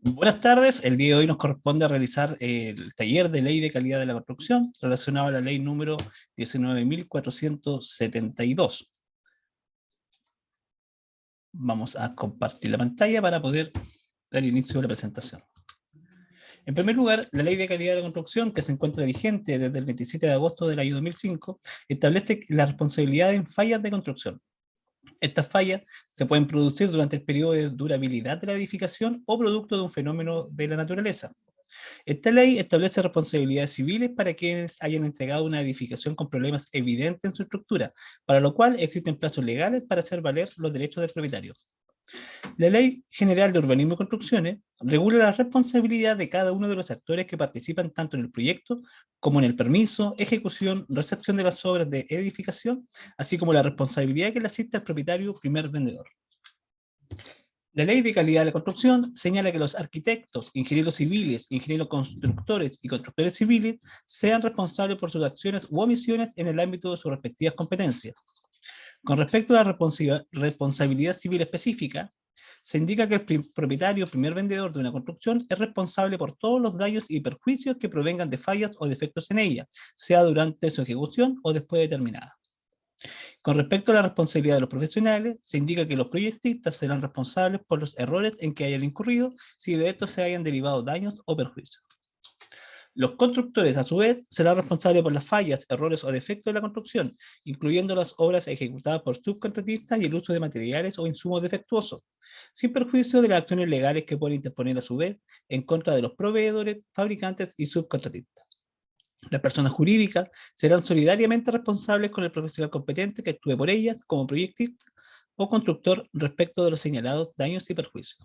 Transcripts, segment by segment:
Buenas tardes, el día de hoy nos corresponde realizar el taller de ley de calidad de la construcción relacionado a la ley número 19.472. Vamos a compartir la pantalla para poder dar inicio a la presentación. En primer lugar, la ley de calidad de la construcción, que se encuentra vigente desde el 27 de agosto del año 2005, establece la responsabilidad en fallas de construcción. Estas fallas se pueden producir durante el periodo de durabilidad de la edificación o producto de un fenómeno de la naturaleza. Esta ley establece responsabilidades civiles para quienes hayan entregado una edificación con problemas evidentes en su estructura, para lo cual existen plazos legales para hacer valer los derechos del propietario. La Ley General de Urbanismo y Construcciones regula la responsabilidad de cada uno de los actores que participan tanto en el proyecto como en el permiso, ejecución, recepción de las obras de edificación, así como la responsabilidad que le asiste al propietario primer vendedor. La Ley de Calidad de la Construcción señala que los arquitectos, ingenieros civiles, ingenieros constructores y constructores civiles sean responsables por sus acciones u omisiones en el ámbito de sus respectivas competencias. Con respecto a la responsabilidad civil específica, se indica que el propietario o primer vendedor de una construcción es responsable por todos los daños y perjuicios que provengan de fallas o defectos en ella, sea durante su ejecución o después de terminada. Con respecto a la responsabilidad de los profesionales, se indica que los proyectistas serán responsables por los errores en que hayan incurrido si de estos se hayan derivado daños o perjuicios. Los constructores, a su vez, serán responsables por las fallas, errores o defectos de la construcción, incluyendo las obras ejecutadas por subcontratistas y el uso de materiales o insumos defectuosos, sin perjuicio de las acciones legales que pueden interponer a su vez en contra de los proveedores, fabricantes y subcontratistas. Las personas jurídicas serán solidariamente responsables con el profesional competente que actúe por ellas como proyectista o constructor respecto de los señalados daños y perjuicios.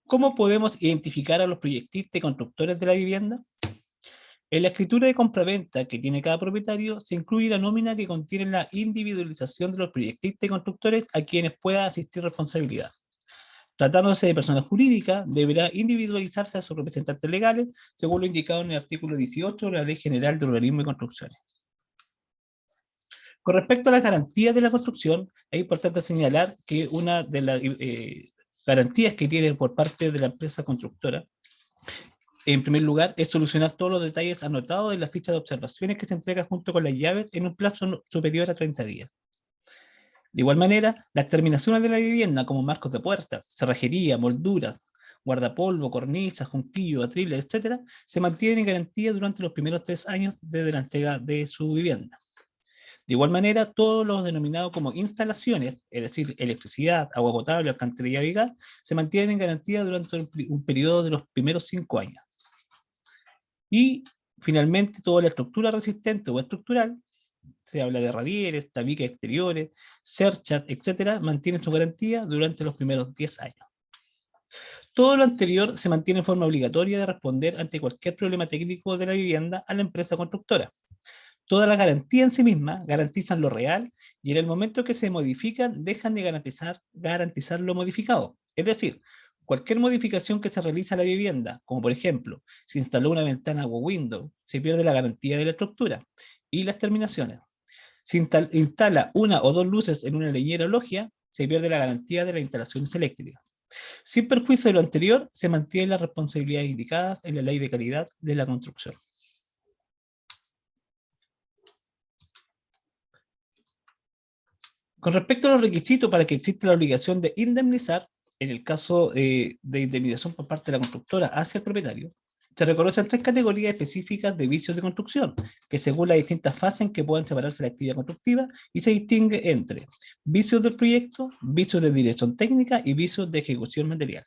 ¿Cómo podemos identificar a los proyectistas y constructores de la vivienda? En la escritura de compraventa que tiene cada propietario, se incluye la nómina que contiene la individualización de los proyectistas y constructores a quienes pueda asistir responsabilidad. Tratándose de persona jurídica, deberá individualizarse a sus representantes legales, según lo indicado en el artículo 18 de la Ley General de Urbanismo y Construcciones. Con respecto a las garantías de la construcción, es importante señalar que una de las garantías que tiene por parte de la empresa constructora, en primer lugar, es solucionar todos los detalles anotados en la ficha de observaciones que se entrega junto con las llaves en un plazo superior a 30 días. De igual manera, las terminaciones de la vivienda, como marcos de puertas, cerrajería, molduras, guardapolvo, cornisas, junquillo, atriles, etc., se mantienen en garantía durante los primeros 3 años desde la entrega de su vivienda. De igual manera, todos los denominados como instalaciones, es decir, electricidad, agua potable, alcantarillado y gas, se mantienen en garantía durante un periodo de los primeros 5 años. Y, finalmente, toda la estructura resistente o estructural, se habla de radieres, tabiques exteriores, cerchas, etcétera, mantienen su garantía durante los primeros 10 años. Todo lo anterior se mantiene en forma obligatoria de responder ante cualquier problema técnico de la vivienda a la empresa constructora. Todas las garantías en sí mismas garantizan lo real y en el momento que se modifican dejan de garantizar lo modificado. Es decir, cualquier modificación que se realiza a la vivienda, como por ejemplo, se instaló una ventana o window, se pierde la garantía de la estructura y las terminaciones. Si instala una o dos luces en una leñera o logia, se pierde la garantía de las instalaciones eléctricas. Sin perjuicio de lo anterior, se mantienen las responsabilidades indicadas en la Ley de Calidad de la Construcción. Con respecto a los requisitos para que exista la obligación de indemnizar, en el caso de indemnización por parte de la constructora hacia el propietario, se reconocen 3 categorías específicas de vicios de construcción, que según las distintas fases en que puedan separarse la actividad constructiva, y se distingue entre vicios del proyecto, vicios de dirección técnica y vicios de ejecución material.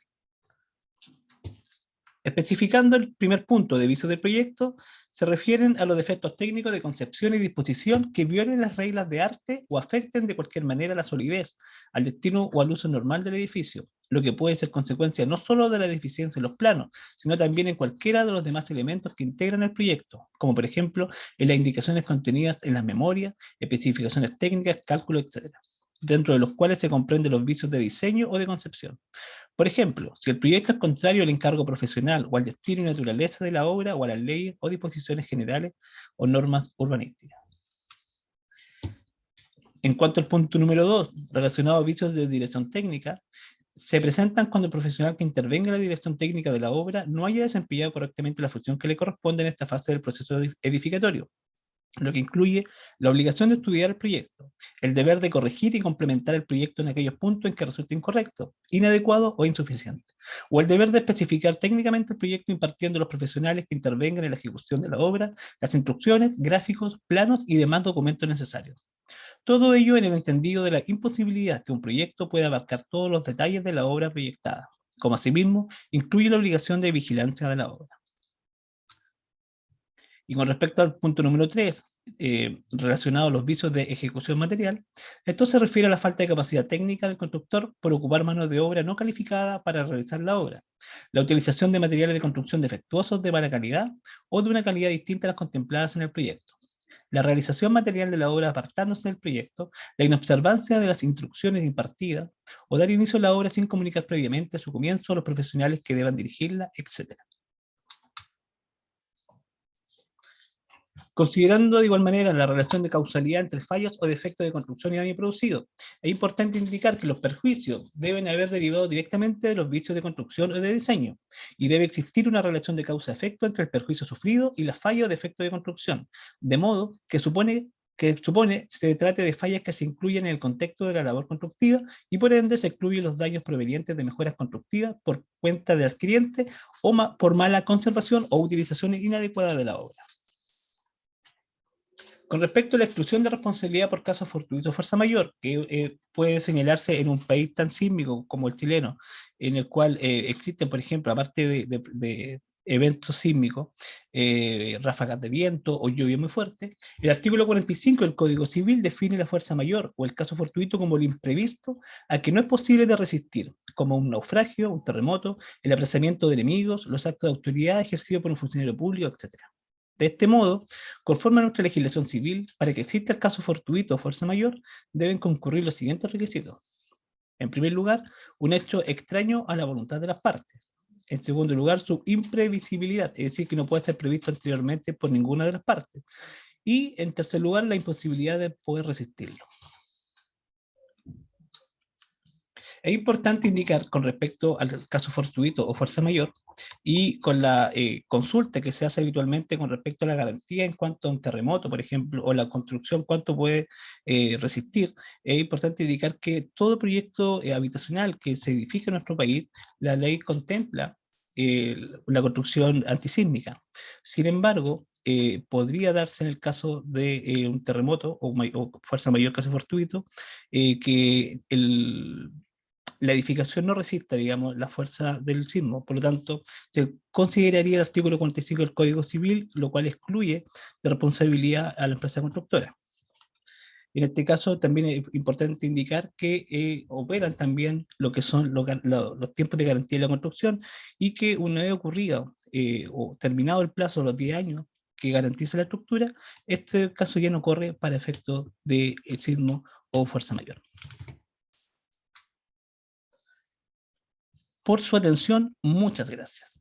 Especificando el primer punto de vicios del proyecto, se refieren a los defectos técnicos de concepción y disposición que violen las reglas de arte o afecten de cualquier manera la solidez, al destino o al uso normal del edificio, lo que puede ser consecuencia no solo de la deficiencia en los planos, sino también en cualquiera de los demás elementos que integran el proyecto, como por ejemplo en las indicaciones contenidas en las memorias, especificaciones técnicas, cálculos, etc., dentro de los cuales se comprenden los vicios de diseño o de concepción. Por ejemplo, si el proyecto es contrario al encargo profesional o al destino y naturaleza de la obra o a las leyes o disposiciones generales o normas urbanísticas. En cuanto al punto número 2, relacionado a vicios de dirección técnica, se presentan cuando el profesional que intervenga en la dirección técnica de la obra no haya desempeñado correctamente la función que le corresponde en esta fase del proceso edificatorio, lo que incluye la obligación de estudiar el proyecto, el deber de corregir y complementar el proyecto en aquellos puntos en que resulte incorrecto, inadecuado o insuficiente, o el deber de especificar técnicamente el proyecto impartiendo a los profesionales que intervengan en la ejecución de la obra las instrucciones, gráficos, planos y demás documentos necesarios. Todo ello en el entendido de la imposibilidad que un proyecto pueda abarcar todos los detalles de la obra proyectada, como asimismo incluye la obligación de vigilancia de la obra. Y con respecto al punto número 3, relacionado a los vicios de ejecución material, esto se refiere a la falta de capacidad técnica del constructor por ocupar mano de obra no calificada para realizar la obra, la utilización de materiales de construcción defectuosos de mala calidad o de una calidad distinta a las contempladas en el proyecto, la realización material de la obra apartándose del proyecto, la inobservancia de las instrucciones impartidas, o dar inicio a la obra sin comunicar previamente a su comienzo a los profesionales que deban dirigirla, etc. Considerando de igual manera la relación de causalidad entre fallas o defectos de construcción y daño producido, es importante indicar que los perjuicios deben haber derivado directamente de los vicios de construcción o de diseño, y debe existir una relación de causa-efecto entre el perjuicio sufrido y la falla o defecto de construcción, de modo que se trate de fallas que se incluyen en el contexto de la labor constructiva y por ende se excluyen los daños provenientes de mejoras constructivas por cuenta del adquiriente o por mala conservación o utilización inadecuada de la obra. Con respecto a la exclusión de responsabilidad por casos fortuitos o fuerza mayor, que puede señalarse en un país tan sísmico como el chileno, en el cual existen, por ejemplo, aparte de eventos sísmicos, ráfagas de viento o lluvia muy fuerte, el artículo 45 del Código Civil define la fuerza mayor o el caso fortuito como lo imprevisto a que no es posible de resistir, como un naufragio, un terremoto, el apresamiento de enemigos, los actos de autoridad ejercidos por un funcionario público, etc. De este modo, conforme a nuestra legislación civil, para que exista el caso fortuito o fuerza mayor, deben concurrir los siguientes requisitos. En primer lugar, un hecho extraño a la voluntad de las partes. En segundo lugar, su imprevisibilidad, es decir, que no puede ser previsto anteriormente por ninguna de las partes. Y en tercer lugar, la imposibilidad de poder resistirlo. Es importante indicar con respecto al caso fortuito o fuerza mayor y con la consulta que se hace habitualmente con respecto a la garantía en cuanto a un terremoto, por ejemplo, o la construcción, cuánto puede resistir. Es importante indicar que todo proyecto habitacional que se edifica en nuestro país, la ley contempla la construcción antisísmica. Sin embargo, podría darse en el caso de un terremoto o fuerza mayor caso fortuito, que la edificación no resista, digamos, la fuerza del sismo. Por lo tanto, se consideraría el artículo 45 del Código Civil, lo cual excluye de responsabilidad a la empresa constructora. En este caso, también es importante indicar que operan también lo que son los tiempos de garantía de la construcción y que una vez ocurrido o terminado el plazo de los 10 años que garantiza la estructura, este caso ya no corre para efectos de sismo o fuerza mayor. Por su atención, muchas gracias.